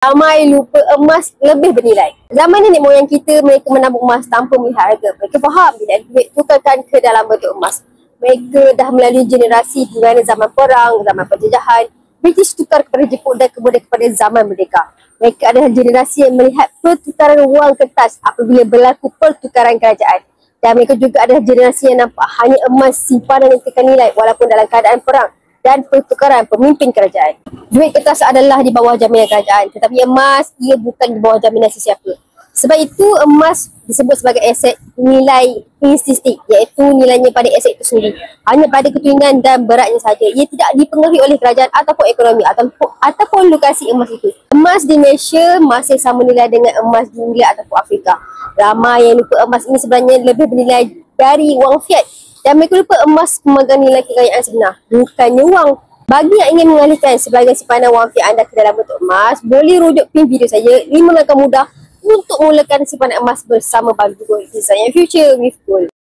Ramai lupa emas lebih bernilai. Zaman nenek moyang kita, mereka menabung emas tanpa melihat harga. Mereka faham bila duit tukarkan ke dalam bentuk emas. Mereka dah melalui generasi di mana zaman perang, zaman penjajahan, British tukar kepada Jepun dan kemudian kepada zaman merdeka. Mereka adalah generasi yang melihat pertukaran wang kertas apabila berlaku pertukaran kerajaan. Dan mereka juga adalah generasi yang nampak hanya emas simpanan yang tekan nilai walaupun dalam keadaan perang dan pertukaran pemimpin kerajaan. Duit kertas adalah di bawah jaminan kerajaan, tetapi emas ia bukan di bawah jaminan sesiapa. Sebab itu emas disebut sebagai aset nilai intrinsik, iaitu nilainya pada aset itu sendiri. Hanya pada ketuinan dan beratnya saja. Ia tidak dipengaruhi oleh kerajaan ataupun ekonomi ataupun lokasi emas itu. Emas di Malaysia masih sama nilai dengan emas di India ataupun Afrika. Ramai yang lupa emas ini sebenarnya lebih bernilai dari wang fiat. Dan mereka lupa emas memegang nilai kekayaan sebenar, bukannya wang. Bagi yang ingin mengalihkan sebagai simpanan wang fiat anda ke dalam bentuk emas, boleh rujuk pin video saya 5 langkah mudah untuk mulakan simpanan emas bersama Bank Gold. Design your future with Gold.